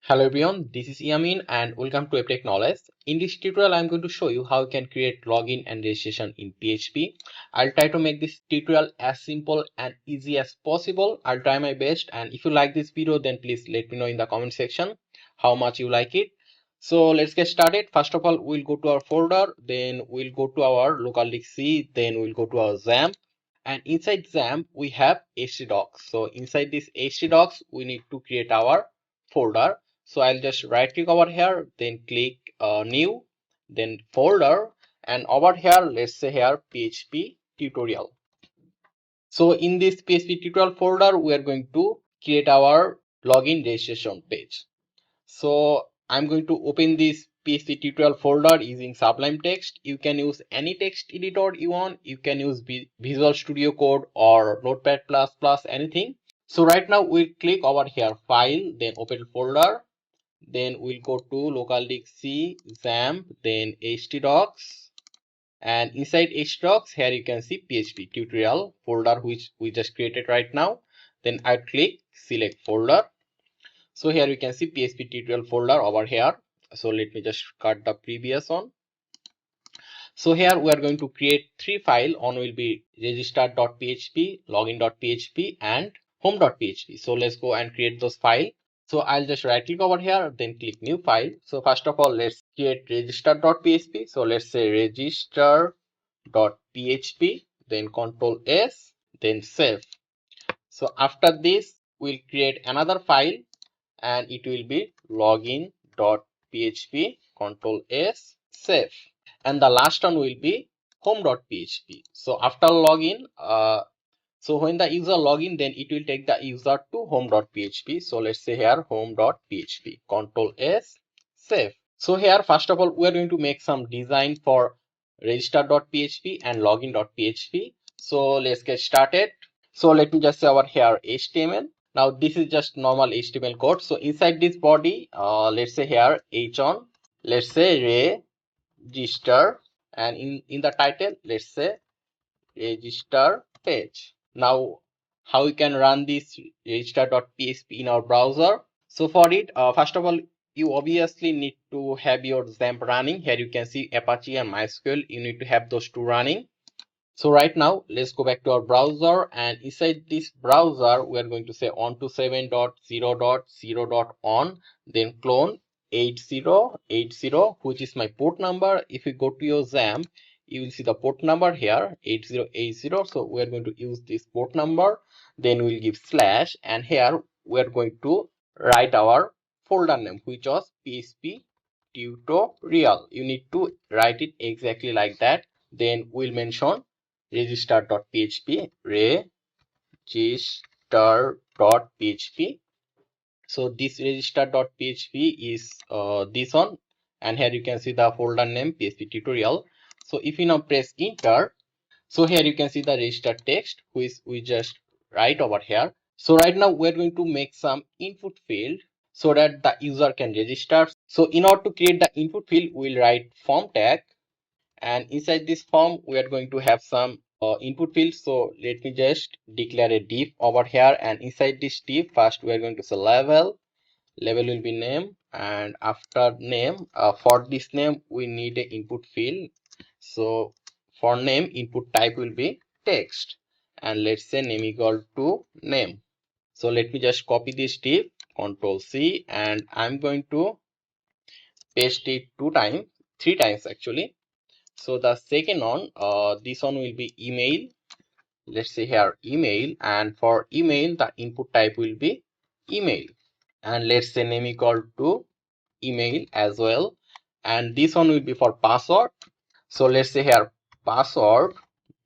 Hello everyone, this is Yamin and welcome to Tech Knowledge. In this tutorial, I'm going to show you how you can create login and registration in PHP. I'll try to make this tutorial as simple and easy as possible. I'll try my best, and if you like this video, then please let me know in the comment section how much you like it. So let's get started. First of all, we'll go to our folder, then we'll go to our local disk C, then we'll go to our XAMPP. And inside XAMPP, we have htdocs. So inside this htdocs, we need to create our folder. So I'll just right click over here, then click new, then folder, and over here, let's say here PHP tutorial. So in this PHP tutorial folder, we are going to create our login registration page. So I'm going to open this PHP tutorial folder using Sublime Text. You can use any text editor you want. You can use Visual Studio Code or Notepad++, anything. So right now we'll click over here, File, then Open Folder. Then we'll go to local disk C, XAMPP, then htdocs, and inside htdocs here you can see PHP tutorial folder which we just created right now. Then I click select folder. So here you can see PHP tutorial folder over here. So let me just cut the previous one. So here we are going to create three files. One will be register.php, login.php, and home.php. So let's go and create those files. So I'll just right click over here, then click new file. So first of all, let's create register.php. So let's say register.php, then Control S, then save. So after this, we'll create another file and it will be login.php, Control S, save. And the last one will be home.php. So after login, so when the user login, then it will take the user to home.php. So let's say here home.php, Control S, save. So here, first of all, we are going to make some design for register.php and login.php. So let's get started. So let me just say over here HTML. Now this is just normal HTML code. So inside this body, let's say here h1, let's say register, and in the title, let's say register page. Now how we can run this register.php in our browser? So for it, first of all, you obviously need to have your XAMPP running. Here you can see Apache and MySQL. You need to have those two running. So right now, let's go back to our browser, and inside this browser, we are going to say 127.0.0.on, then clone 8080, which is my port number. If you go to your XAMPP, you will see the port number here, 8080. So we are going to use this port number. Then we'll give slash, and here we are going to write our folder name, which was PHP tutorial. You need to write it exactly like that. Then we'll mention register.php, register.php. So this register.php is this one, and here you can see the folder name PHP tutorial. So if you now press enter, so here you can see the register text which we just write over here. So right now we're going to make some input field so that the user can register. So in order to create the input field, we'll write form tag, and inside this form we are going to have some input fields. So let me just declare a div over here, and inside this div, first we are going to say level will be name, and after name, for this name we need a input field. So for name, input type will be text, and let's say name equal to name. So let me just copy this div, Control C, and I'm going to paste it three times actually. So the second one, this one will be email. Let's say here email, and for email the input type will be email, and let's say name equal to email as well. And this one will be for password. So let's say here password,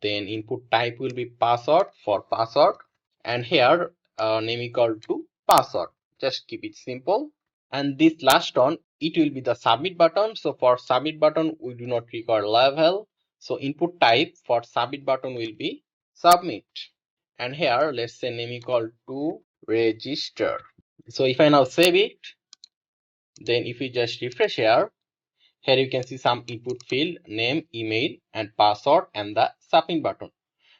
then input type will be password for password, and here name equal to password. Just keep it simple. And this last one, it will be the submit button. So for submit button, we do not require level. So input type for submit button will be submit, and here let's say name equal to register. So if I now save it, then if we just refresh here you can see some input field, name, email, and password, and the submit button.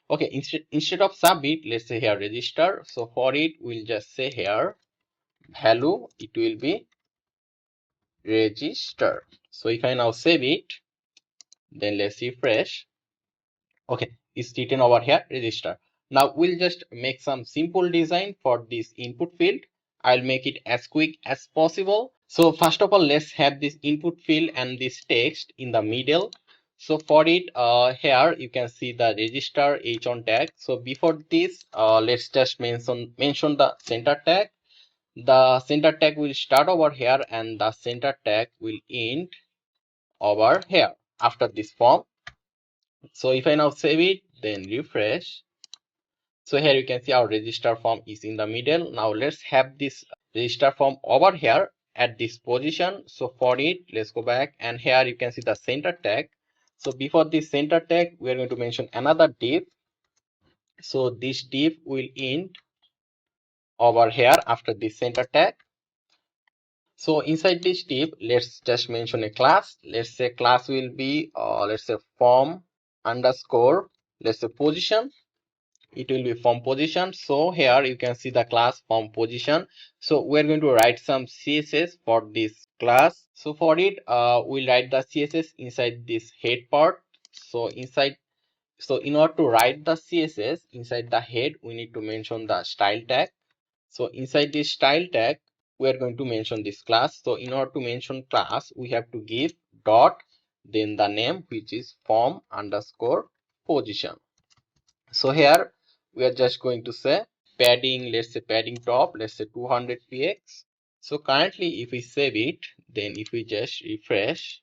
Okay, instead of submit, let's say here register. So for it, we'll just say here value, it will be register. So if I now save it, then let's refresh. Okay, it's written over here register. Now we'll just make some simple design for this input field. I'll make it as quick as possible. So first of all, let's have this input field and this text in the middle. So for it, here you can see the register h1 tag. So before this, let's just mention the center tag. The center tag will start over here and the center tag will end over here after this form. So if I now save it, then refresh. So here you can see our register form is in the middle. Now let's have this register form over here at this position. So for it, let's go back, and here you can see the center tag. So before this center tag, we are going to mention another div. So this div will end over here after this center tag. So inside this div, let's just mention a class. Let's say class will be let's say form underscore, let's say position. It will be form position. So here you can see the class form position. So we're going to write some css for this class. So for it, we'll write the css inside this head part. So in order to write the css inside the head, we need to mention the style tag. So inside this style tag, we are going to mention this class. So in order to mention class, we have to give dot, then the name, which is form underscore position. So here we are just going to say padding, let's say padding top, let's say 200 px. So currently if we save it, then if we just refresh,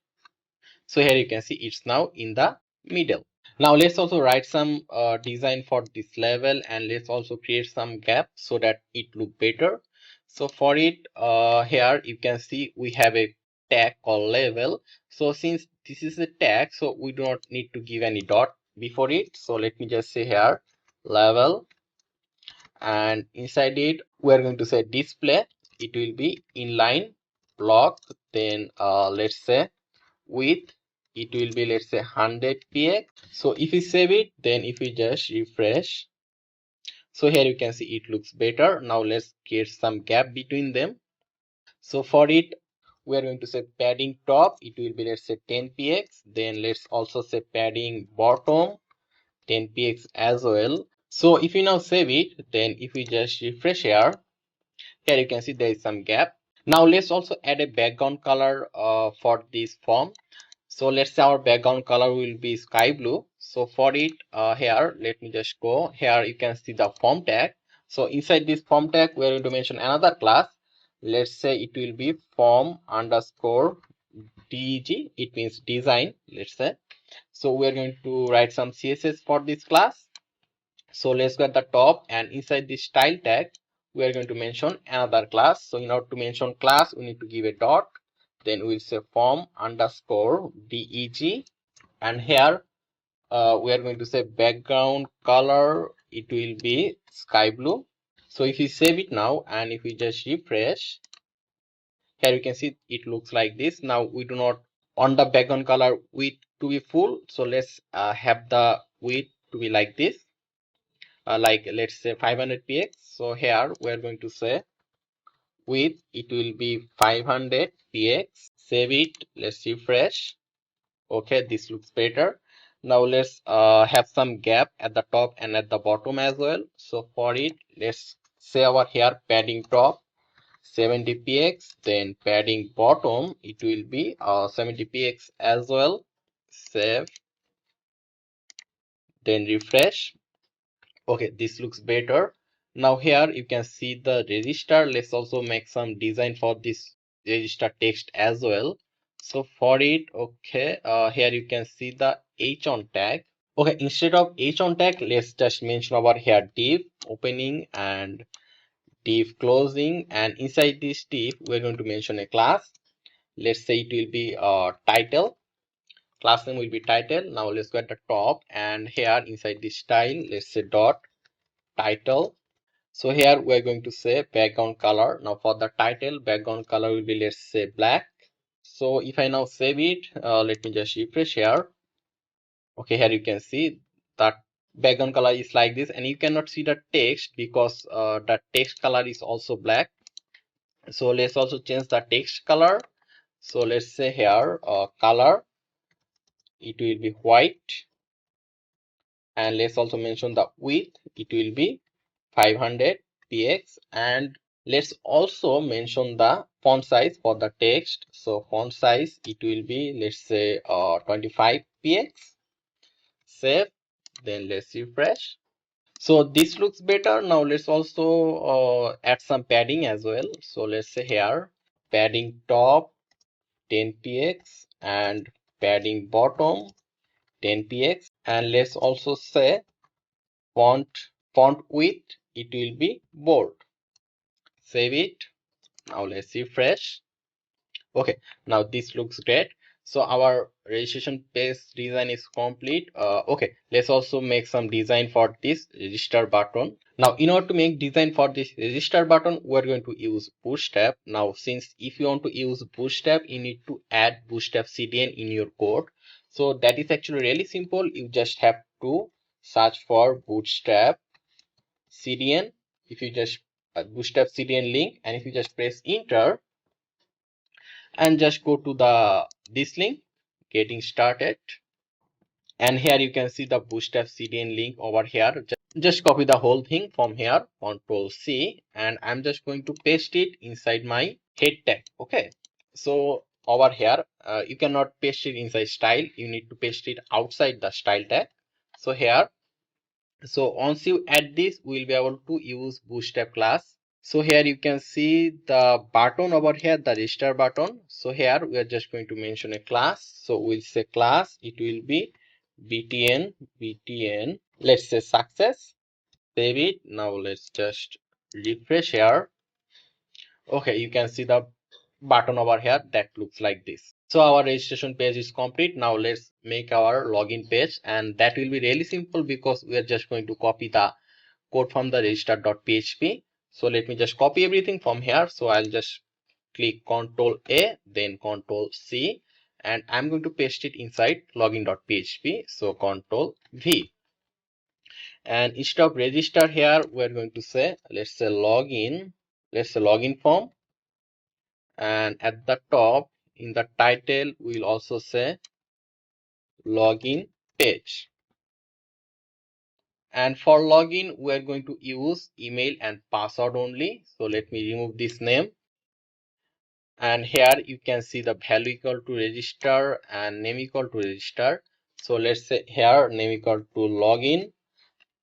so here you can see it's now in the middle. Now let's also write some design for this level, and let's also create some gap so that it look better. So for it, here you can see we have a tag called level. So since this is a tag, so we do not need to give any dot before it. So let me just say here level, and inside it we are going to say display. It will be inline block. Then let's say width, it will be let's say 100 px. So if we save it, then if we just refresh, so here you can see it looks better. Now let's create some gap between them. So for it, we are going to say padding top, it will be let's say 10 px. Then let's also say padding bottom 10 px as well. So if you now save it, then if we just refresh here you can see there is some gap. Now let's also add a background color for this form. So let's say our background color will be sky blue. So for it, here let me just go here, you can see the form tag. So inside this form tag, we're going to mention another class. Let's say it will be form underscore deg, it means design, let's say. So we're going to write some css for this class. So let's go at the top, and inside this style tag, we are going to mention another class. So in order to mention class, we need to give a dot, then we'll say form underscore deg, and here we are going to say background color, it will be sky blue. So if we save it now, and if we just refresh, here you can see it looks like this. Now we do not want the background color width to be full, so let's have the width to be like this, like let's say 500 px. So here we are going to say width, it will be 500 px. Save it, let's refresh. Okay, this looks better. Now let's have some gap at the top and at the bottom as well. So for it, let's say over here padding top 70 px, then padding bottom, it will be 70 px as well. Save, then refresh. Okay, this looks better. Now here you can see the register. Let's also make some design for this register text as well. So for it, okay, here you can see the h1 tag. Okay, instead of h1 tag, let's just mention over here div opening and div closing, and inside this div we're going to mention a class. Let's say it will be title. Class name will be title. Now let's go at the top, and here inside this style, let's say dot title. So here we are going to say background color. Now for the title, background color will be let's say black. So if I now save it, let me just refresh here. Okay, here you can see that background color is like this, and you cannot see the text because the text color is also black. So let's also change the text color. So let's say here color, it will be white, and let's also mention the width, it will be 500 px, and let's also mention the font size for the text. So font size, it will be, let's say 25 px. Save, then let's refresh. So this looks better. Now let's also add some padding as well. So let's say here padding top 10 px and padding bottom 10 px, and let's also say font width, it will be bold. Save it. Now let's refresh. Okay, now this looks great. So our registration page design is complete. Okay, let's also make some design for this register button. Now in order to make design for this register button, we're going to use Bootstrap. Now since if you want to use Bootstrap, you need to add Bootstrap CDN in your code. So that is actually really simple. You just have to search for Bootstrap CDN. If you just Bootstrap CDN link, and if you just press enter and just go to this link, getting started, and here you can see the Bootstrap CDN link over here. Just copy the whole thing from here, Control C, and I'm just going to paste it inside my head tag. Okay, so over here you cannot paste it inside style, you need to paste it outside the style tag. So here, so once you add this, we'll be able to use Bootstrap class. So here you can see the button over here, the register button. So here we are just going to mention a class. So we'll say class, it will be btn, let's say success. Save it. Now let's just refresh here. Okay, you can see the button over here that looks like this. So our registration page is complete. Now let's make our login page, and that will be really simple because we are just going to copy the code from the register.php. So let me just copy everything from here. So I'll just click Ctrl A, then Ctrl C, and I'm going to paste it inside login.php. So Ctrl V. And instead of register here, we're going to say, let's say login form. And at the top in the title, we'll also say login page. And for login, we are going to use email and password only. So let me remove this name. And here you can see the value equal to register and name equal to register. So let's say here name equal to login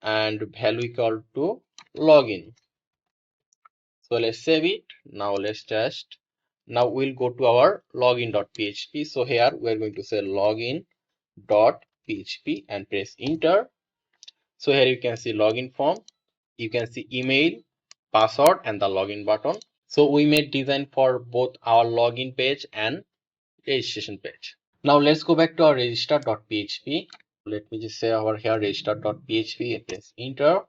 and value equal to login. So let's save it. Now now we'll go to our login.php. So here we're going to say login.php and press enter. So here you can see login form, you can see email, password, and the login button. So we made design for both our login page and registration page. Now let's go back to our register.php. Let me just say over here register.php and press enter.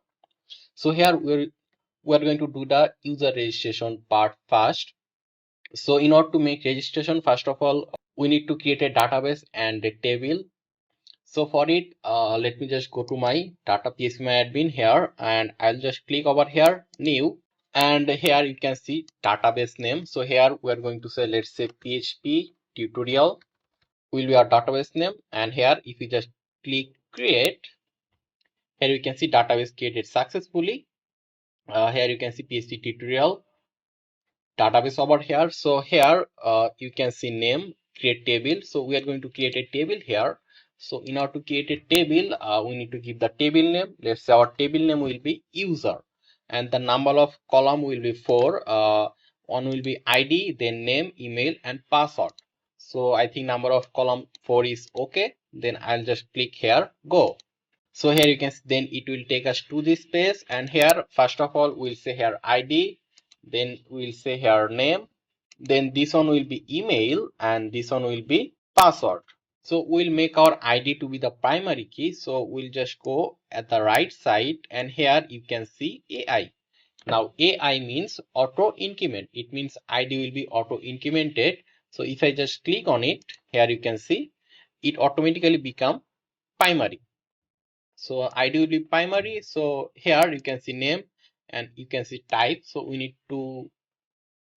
So here we're going to do the user registration part first. So in order to make registration, first of all, we need to create a database and a table. So for it, let me just go to my data phpMyAdmin here, and I'll just click over here, new, and here you can see database name. So here we're going to say, let's say PHP tutorial will be our database name, and here if you just click create, here you can see database created successfully. Here you can see PHP tutorial database over here. So here you can see name, create table. So we are going to create a table here. So in order to create a table, we need to give the table name. Let's say our table name will be user, and the number of column will be 4. One will be ID, then name, email, and password. So I think number of column 4 is okay. Then I'll just click here, go. So here you can see, then it will take us to this page, and here first of all we'll say here ID, then we'll say here name, then this one will be email, and this one will be password. So we'll make our ID to be the primary key. So we'll just go at the right side, and here you can see AI. Now AI means auto increment. It means ID will be auto incremented. So if I just click on it, here you can see it automatically become primary. So ID will be primary. So here you can see name and you can see type. So we need to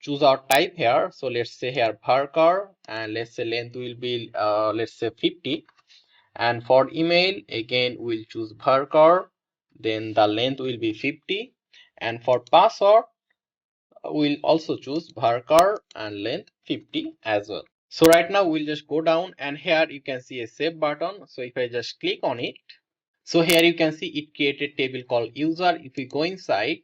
choose our type here. So let's say here varchar, and let's say length will be let's say 50. And for email, again we'll choose varchar, then the length will be 50. And for password, we'll also choose varchar and length 50 as well. So right now we'll just go down, and here you can see a save button. So if I just click on it, so here you can see it created table called user. If we go inside,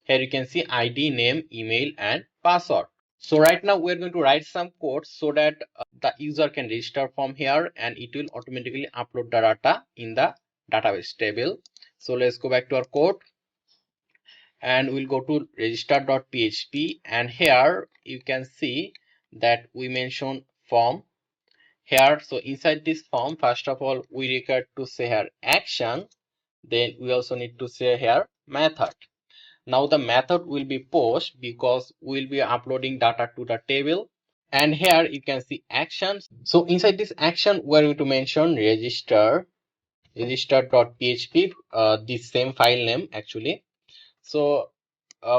here you can see ID, name, email, and password. So right now we're going to write some code so that the user can register from here, and it will automatically upload the data in the database table. So let's go back to our code, and we'll go to register.php, and here you can see that we mentioned form here. So inside this form, first of all, we require to say here action, then we also need to say here method. Now the method will be post because we'll be uploading data to the table. And here you can see actions. So inside this action, we're going to mention register.php, this same file name actually. So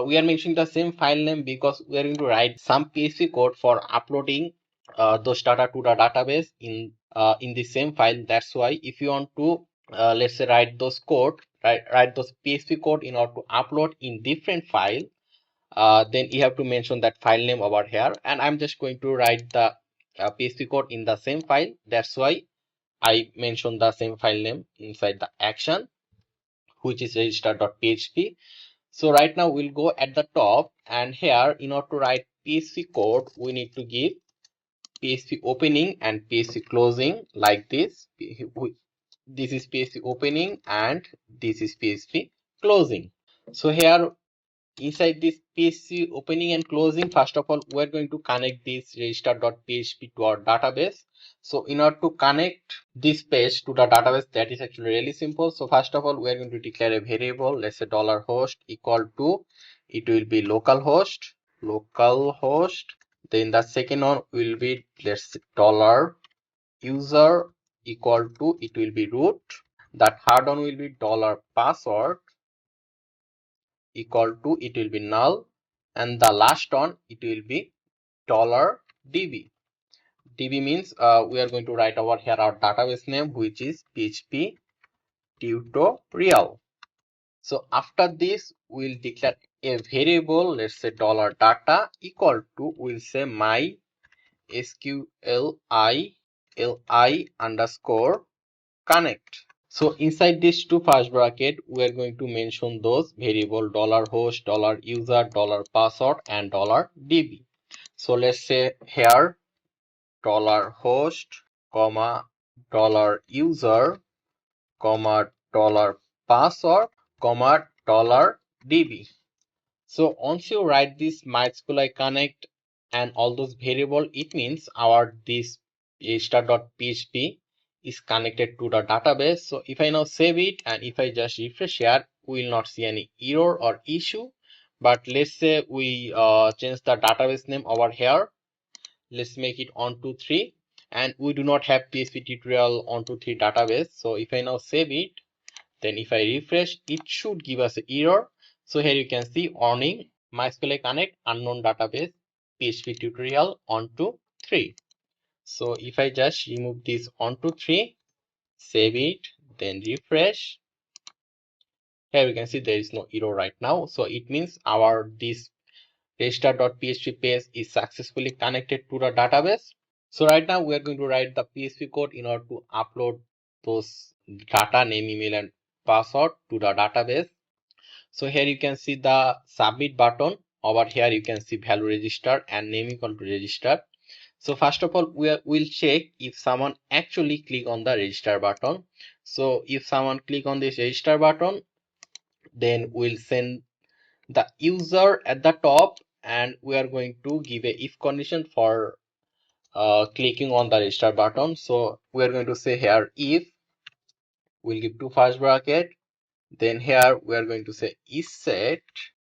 we are mentioning the same file name because we are going to write some PHP code for uploading those data to the database in the same file. That's why if you want to let's say write those code, write those PHP code in order to upload in different file, then you have to mention that file name over here. And I'm just going to write the PHP code in the same file. That's why I mentioned the same file name inside the action, which is register.php. So right now we'll go at the top, and here in order to write PHP code, we need to give PHP opening and PHP closing like this. This is PHP opening and this is PHP closing. So here inside this PHP opening and closing, first of all, we're going to connect this register.php to our database. So in order to connect this page to the database, that is actually really simple. So first of all, we're going to declare a variable, let's say $host equal to, it will be localhost. Then the second one will be, let's say $user equal to, it will be root. The third one will be $password equal to, it will be null. And the last one, it will be $db. db means we are going to write over here our database name, which is php tutorial. So after this, we'll declare a variable, let's say $data equal to, we'll say my sqli underscore connect. So inside this two first bracket, we are going to mention those variable $host, $user, $password, and $db. So let's say here $host, comma $user, comma $password, comma $db. So once you write this MySQL connect and all those variable, it means our this register.php is connected to the database. So if I now save it and if I just refresh here, we will not see any error or issue. But let's say we change the database name over here. Let's make it on23, and we do not have PHP tutorial on23 database. So if I now save it, then if I refresh, it should give us an error. So here you can see warning, MySQL Connect unknown database PHP tutorial on23. So if I just remove this on23, save it, then refresh, here you can see there is no error right now. So it means our this register.php page is successfully connected to the database. So right now we are going to write the PHP code in order to upload those data, name, email, and password to the database. So here you can see the submit button. Over here you can see value register and name equal to register. So first of all, we'll check if someone actually click on the register button. So if someone click on this register button, then we'll send the user at the top, and we are going to give a if condition for clicking on the register button. So we are going to say here if, we'll give two first bracket, then here we are going to say is set,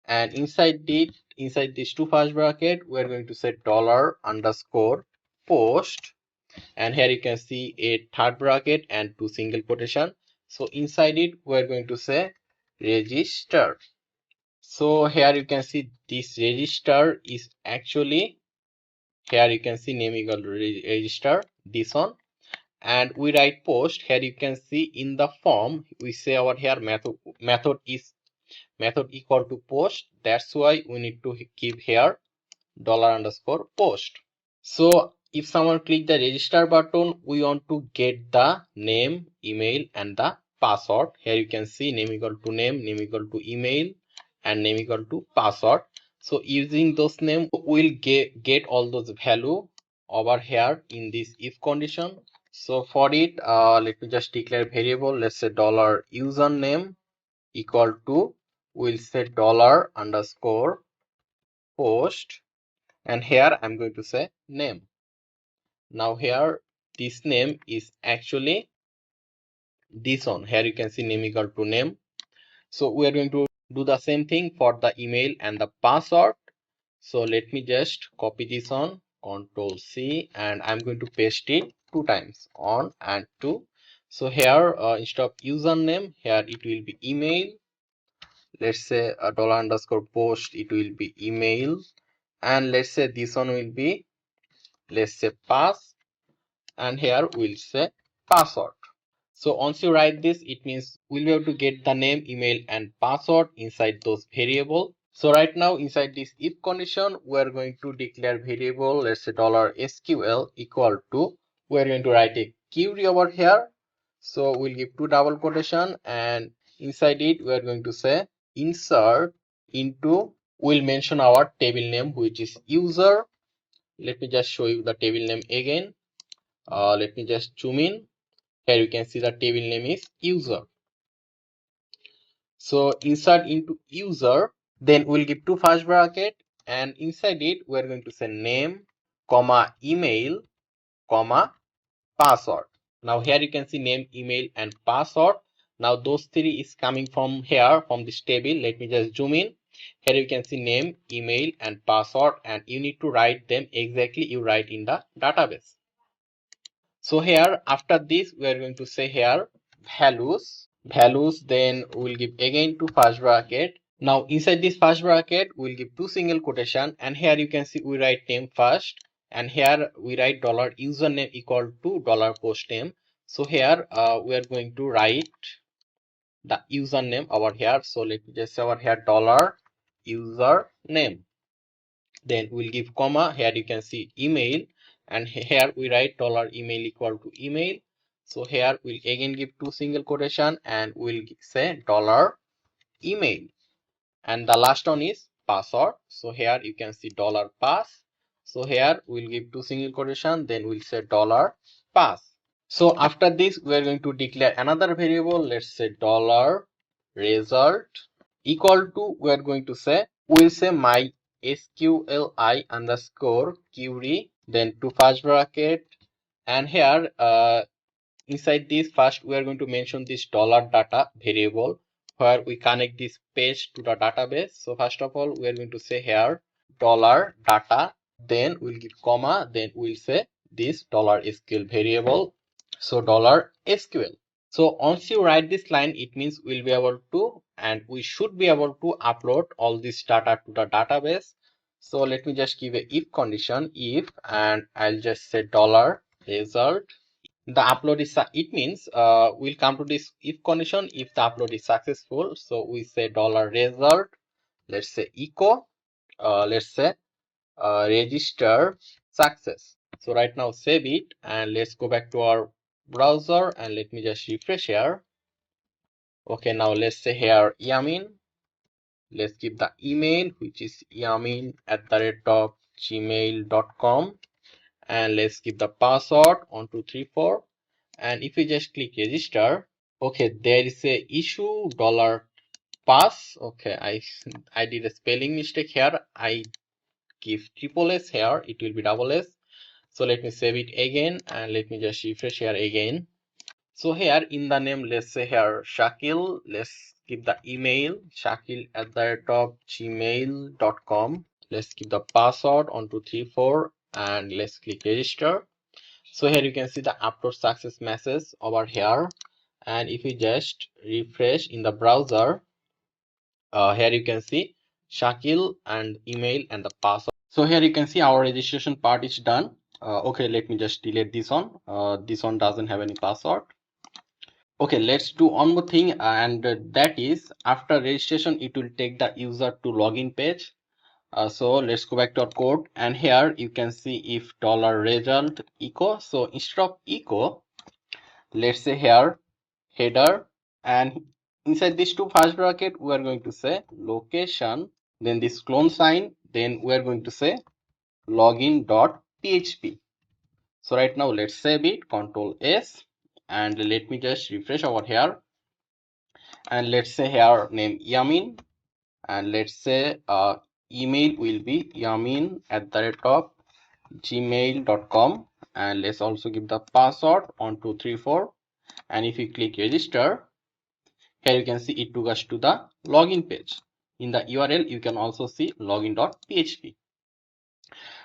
and inside this two first bracket we are going to say $_ post, and here you can see a third bracket and two single quotation. So inside it we are going to say register. So here you can see this register is actually, here you can see name equal to register, this one, and we write post. Here you can see in the form we say over here method equal to post. That's why we need to keep here $_post. So if someone click the register button, we want to get the name, email, and the password. Here you can see name equal to name, name equal to email, and name equal to password. So using those name, we'll get all those value over here in this if condition. So for it, let me just declare variable. Let's say $username equal to, we'll say $_post, and here I'm going to say name. Now here this name is actually this one. Here you can see name equal to name. So we are going to do the same thing for the email and the password. So let me just copy this on, Control C, and I'm going to paste it 2 times, on and 2. So here instead of username, here it will be email. Let's say a $_post, it will be email, and let's say this one will be, let's say pass, and here we'll say password. So once you write this, it means we'll be able to get the name, email, and password inside those variables. So right now inside this if condition, we're going to declare variable, let's say $SQL equal to, we're going to write a query over here. So we'll give 2 double quotation, and inside it we're going to say insert into, we'll mention our table name, which is user. Let me just show you the table name again. Let me just zoom in. Here you can see the table name is user. So insert into user, then we'll give 2 first bracket, and inside it we're going to say name, comma email, comma password. Now here you can see name, email, and password. Now those 3 is coming from here, from this table. Let me just zoom in. Here you can see name, email, and password, and you need to write them exactly you write in the database. So here after this we are going to say here values, then we'll give again 2 first bracket. Now inside this first bracket we'll give 2 single quotation, and here you can see we write name first, and here we write $username equal to $post name. So here we are going to write the username over here. So let me just say over here $username, then we'll give comma. Here you can see email, and here we write $email equal to email. So here we'll again give 2 single quotation, and we'll say $email, and the last one is password. So here you can see $pass. So here we'll give 2 single quotation, then we'll say $pass. So after this we are going to declare another variable. Let's say $result equal to, we are going to say, we'll say my SQLi underscore query, then 2 first bracket, and here inside this first we are going to mention this $data variable, where we connect this page to the database. So first of all we are going to say here $data, then we'll give comma, then we'll say this $SQL variable, so $SQL. So once you write this line, it means we'll be able to, and we should be able to upload all this data to the database. So let me just give a if condition, if, and I'll just say $result. The upload is, it means we'll come to this if condition if the upload is successful. So we say $result, let's say echo, let's say register success. So right now save it, and let's go back to our browser, and let me just refresh here. Okay, now let's say here yamin, let's give the email, which is yamin@gmail.com, and let's give the password 1234, and if we just click register, okay, there is a issue $pass. Okay, I did a spelling mistake here. I give triple S here, it will be double S. So let me save it again, and let me just refresh here again. So here in the name, let's say here Shakil, let's give the email shakil@gmail.com. Let's give the password 1234, and let's click register. So here you can see the upload success message over here, and if you just refresh in the browser, here you can see Shakil and email and the password. So here you can see our registration part is done. Okay, let me just delete this one. This one doesn't have any password. Okay, let's do one more thing, and that is after registration it will take the user to login page. So let's go back to our code, and here you can see if $result echo. So instead of echo, let's say here header, and inside these two first bracket we are going to say location, then this clone sign, then we are going to say login.php. So right now let's save it, Control S, and let me just refresh over here, and let's say here name Yamin, and let's say email will be yamin@gmail.com, and let's also give the password 1234, and if you click register, here you can see it took us to the login page. In the URL you can also see login.php.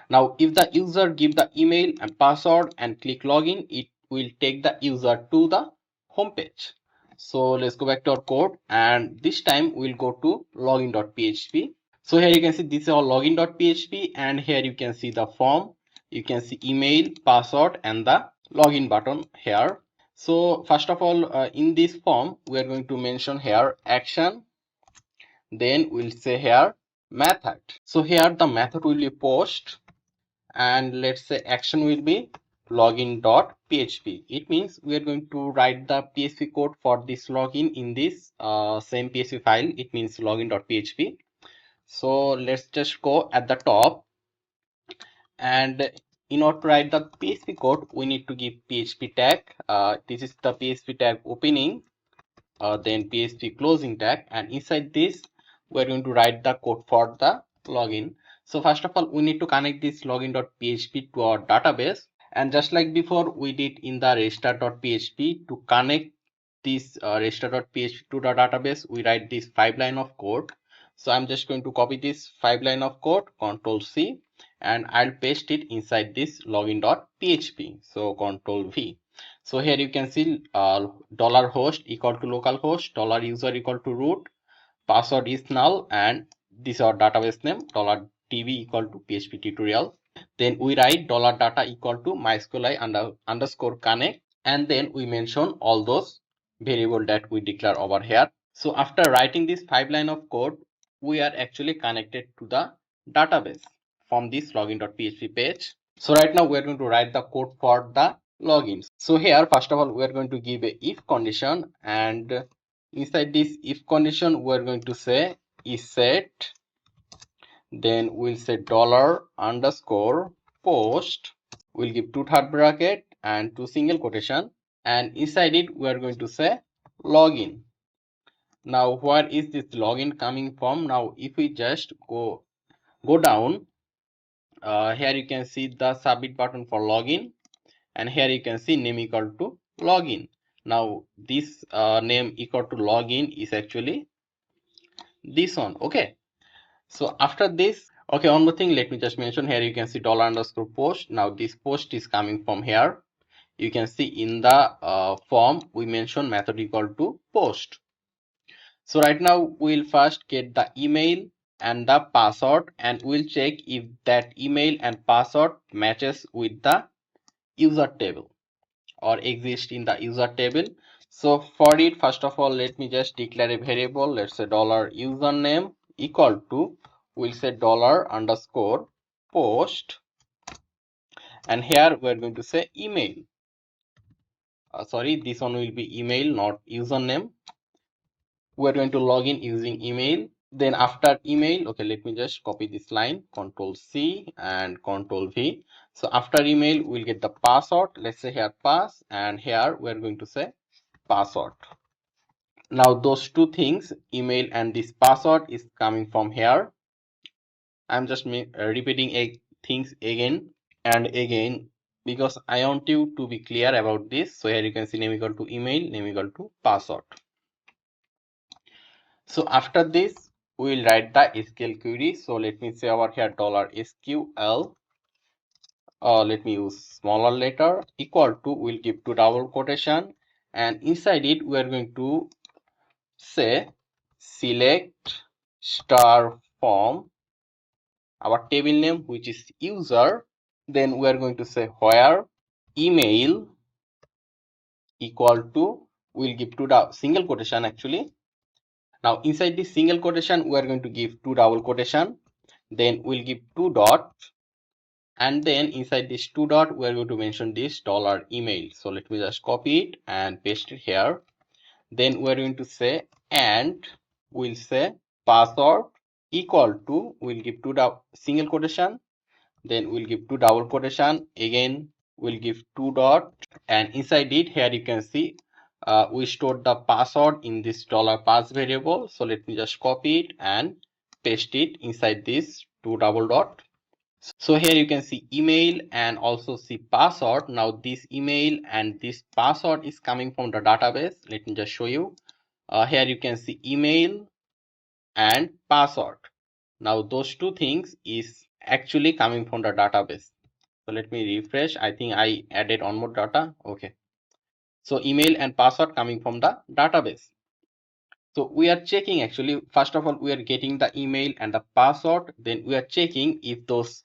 Now if the user give the email and password and click login, it will take the user to the home page. So let's go back to our code, and this time we'll go to login.php. So here you can see this is our login.php, and here you can see the form, you can see email, password and the login button here. So first of all, in this form we are going to mention here action, then we'll say here method. So here the method will be post, and let's say action will be login.php. It means we are going to write the PHP code for this login in this same PHP file. It means login.php. So let's just go at the top, and in order to write the PHP code we need to give PHP tag. This is the PHP tag opening, then PHP closing tag, and inside this we're going to write the code for the login. So first of all we need to connect this login.php to our database, and just like before we did in the register.php, to connect this register.php to the database we write this 5 line of code. So I'm just going to copy this 5 line of code, Control C, and I'll paste it inside this login.php. So Control V. So here you can see $host equal to localhost, $user equal to root, password is null, and this is our database name, $db equal to php tutorial. Then we write $data equal to mysqli underscore connect, and then we mention all those variable that we declare over here. So after writing this 5 line of code, we are actually connected to the database from this login.php page. So right now we are going to write the code for the logins. So here first of all we are going to give a if condition, and inside this if condition we are going to say is set, then we'll say $_ post, we'll give two third bracket and two single quotation, and inside it we are going to say login. Now where is this login coming from? Now if we just go down, here you can see the submit button for login, and here you can see name equal to login. Now this name equal to login is actually this one. Okay, so after this, okay, one more thing, let me just mention here you can see $_ post. Now this post is coming from here. You can see in the form we mention method equal to post. So right now we'll first get the email and the password, and we'll check if that email and password matches with the user table or exist in the user table. So for it, first of all let me just declare a variable. Let's say $username equal to, we'll say $_ post, and here we're going to say email. Sorry, this one will be email, not username. We're going to log in using email. Then after email, okay, let me just copy this line, Control C and Control V. So after email we'll get the password. Let's say here pass, and here we're going to say password. Now those two things, email and this password, is coming from here. I'm just repeating things again and again because I want you to be clear about this. So here you can see name equal to email, name equal to password. So after this we will write the SQL query. So let me say over here $SQL, let me use smaller letter, equal to, we'll give two double quotation, and inside it we are going to say select from our table name, which is user. Then we are going to say where email equal to, we'll give two single quotation actually. Now inside this single quotation, we are going to give two double quotation. Then we'll give two dot, and then inside this two dot, we are going to mention this $email. So let me just copy it and paste it here. Then we are going to say, and we'll say password equal to, we'll give two single quotation, then we'll give two double quotation, again we'll give two dot, and inside it here you can see we stored the password in this $pass variable. So let me just copy it and paste it inside this two double dot. So here you can see email and also see password. Now this email and this password is coming from the database. Let me just show you. Here you can see email and password. Now those two things is actually coming from the database. So let me refresh. I think I added on more data. Okay. So email and password coming from the database. So we are checking actually, first of all, we are getting the email and the password. Then we are checking if those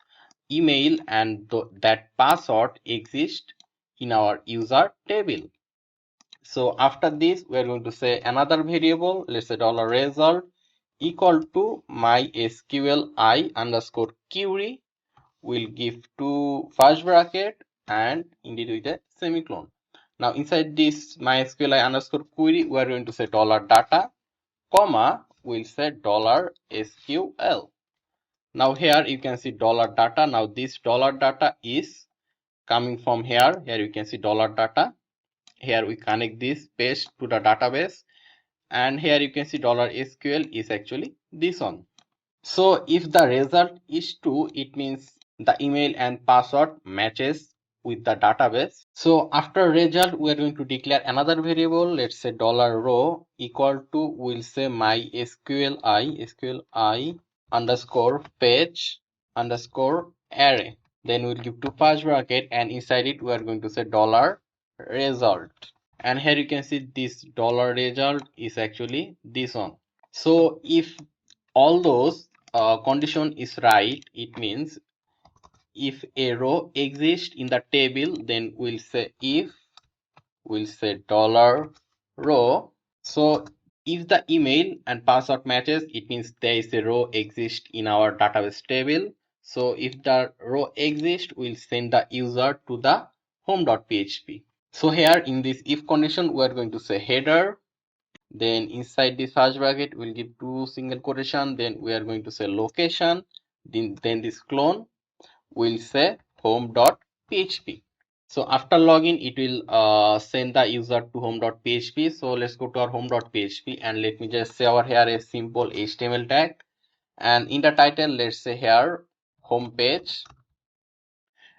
email and that password exist in our user table. So after this, we are going to say another variable, let's say $result equal to mysql I underscore query. We'll give two first bracket and indeed with a semicolon. Now inside this mysql I underscore query, we are going to say $data, comma, we'll say $SQL. Now here you can see $data. Now this $data is coming from here. Here you can see $data. Here we connect this page to the database, and here you can see $SQL is actually this one. So if the result is true, it means the email and password matches with the database. So after result, we are going to declare another variable. Let's say $row equal to, we'll say SQL underscore page underscore array. Then we'll give two first bracket, and inside it we are going to say $result. And here you can see this $result is actually this one. So if all those condition is right, it means if a row exists in the table, then we'll say if, we'll say $row. So if the email and password matches, it means there is a row exist in our database table. So if the row exists, we'll send the user to the home.php. So here in this if condition, we are going to say header. Then inside this first bracket, we'll give two single quotation. Then we are going to say location. Then this clone will say home.php. So after login, it will send the user to home.php. So let's go to our home.php, and let me just say over here a simple HTML tag. And in the title, let's say here home page.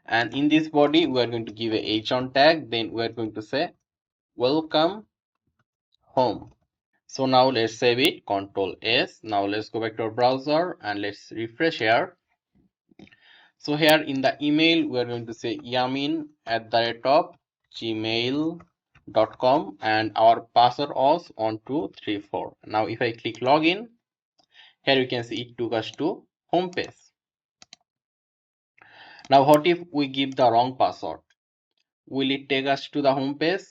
And in this body, we are going to give a h1 tag. Then we are going to say welcome home. So now let's save it, Control S. Now let's go back to our browser and let's refresh here. So here in the email, we are going to say yamin@gmail.com, and our password was 1234. Now if I click login, here you can see it took us to home page. Now what if we give the wrong password? Will it take us to the home page?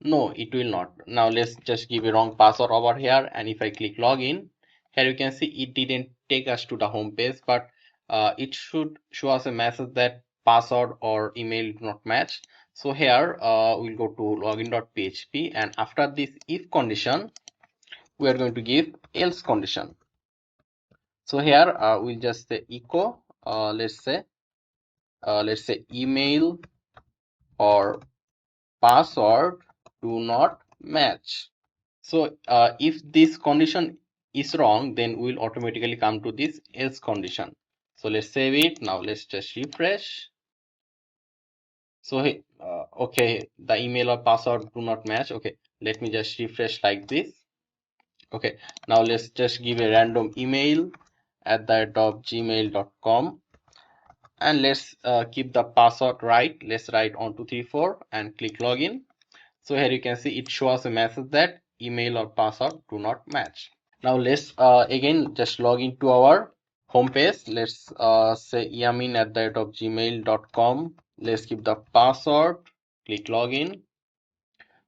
No, it will not. Now let's just give a wrong password over here, and if I click login, here you can see it didn't take us to the home page, but it should show us a message that password or email do not match. So here we'll go to login.php, and after this if condition, we are going to give else condition. So here we'll just say echo, let's say email or password do not match. So if this condition is wrong, then we'll automatically come to this else condition. So let's save it. Now let's just refresh. So okay, the email or password do not match. Okay, let me just refresh like this. Okay, now let's just give a random email at gmail.com, and let's keep the password right. Let's write 1234 and click login. So here you can see it shows a message that email or password do not match. Now let's again just log into our home page. Let's say yamin@gmail.com. Let's give the password, click login.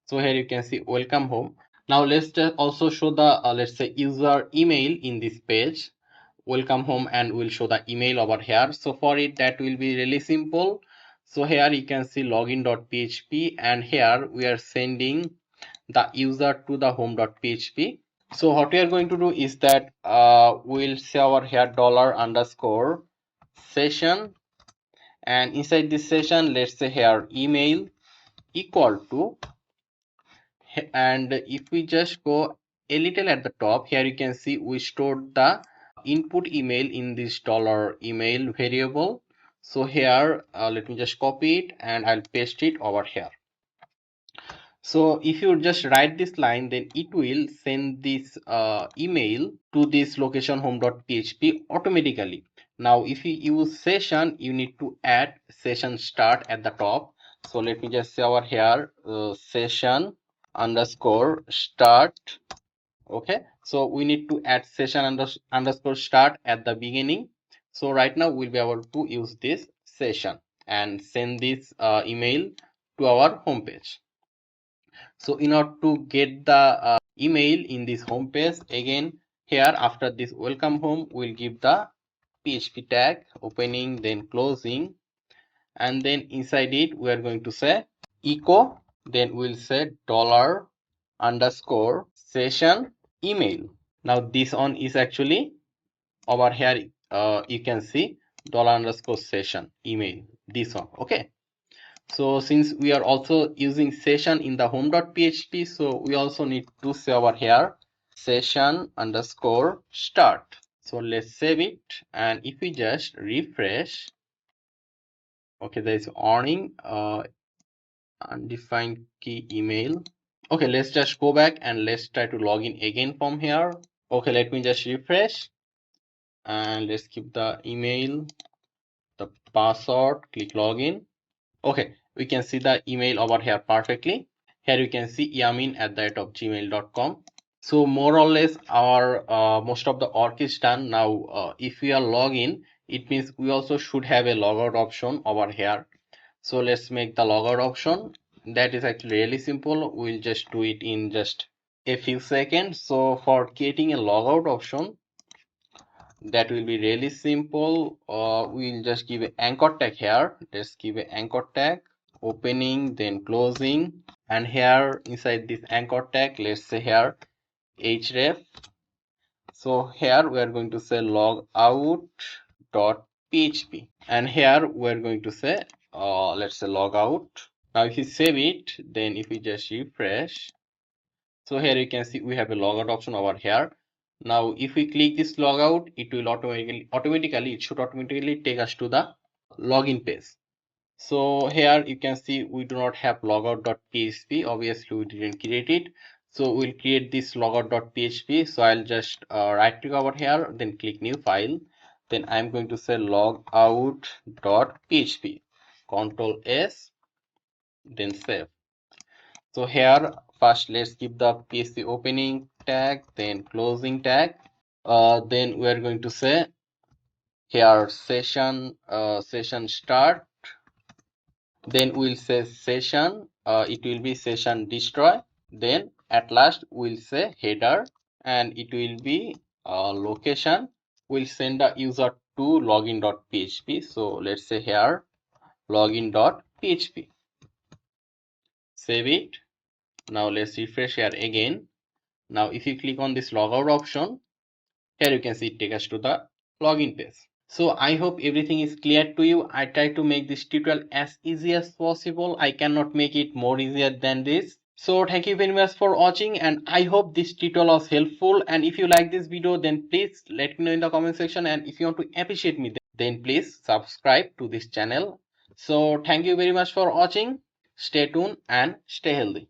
So here you can see welcome home. Now let's just also show the let's say user email in this page, welcome home, and we'll show the email over here. So for it, that will be really simple. So here you can see login.php, and here we are sending the user to the home.php. So what we are going to do is that we'll say over here $_ session, and inside this session, let's say here email equal to, and if we just go a little at the top, here you can see we stored the input email in this $email variable. So here let me just copy it and I'll paste it over here. So if you just write this line, then it will send this email to this location home.php automatically. Now if you use session, you need to add session start at the top. So let me just say over here session underscore start. Okay, so we need to add session underscore start at the beginning. So right now we'll be able to use this session and send this email to our home page. So in order to get the email in this home page, again here after this welcome home, we'll give the PHP tag opening, then closing, and then inside it we are going to say echo, then we'll say $_ session email. Now this one is actually over here, you can see $_ session email, this one. Okay, so since we are also using session in the home.php, so we also need to say over here session underscore start. So let's save it, and if we just refresh, okay, there is warning undefined key email. Okay, let's just go back and let's try to log in again from here. Okay, let me just refresh and let's keep the email, the password, click login. Okay, we can see the email over here perfectly. Here you can see yamin@gmail.com. So more or less our most of the work is done. Now if we are login, it means we also should have a logout option over here. So let's make the logout option. That is actually really simple. We'll just do it in just a few seconds. So for creating a logout option, that will be really simple. We'll just give an anchor tag here. Let's give an anchor tag opening, then closing, and here inside this anchor tag, let's say here href. So here we are going to say logout.php, and here we are going to say let's say logout. Now if you save it, then if you just refresh, so here you can see we have a logout option over here. Now if we click this logout, it will automatically take us to the login page. So here you can see we do not have logout.php. Obviously we didn't create it, so we'll create this logout.php. So I'll just right click over here, then click new file, then I'm going to say logout.php, Ctrl S, then save. So here first let's give the PHP opening tag, then closing tag, then we are going to say here session start, then we'll say session, it will be session destroy, then at last we'll say header, and it will be location, we'll send the user to login.php. so let's say here login.php, save it. Now let's refresh here again. Now if you click on this logout option, here you can see it takes us to the login page. So I hope everything is clear to you. I try to make this tutorial as easy as possible. I cannot make it more easier than this. So thank you very much for watching, and I hope this tutorial was helpful. And if you like this video, then please let me know in the comment section, and if you want to appreciate me, then please subscribe to this channel. So thank you very much for watching. Stay tuned and stay healthy.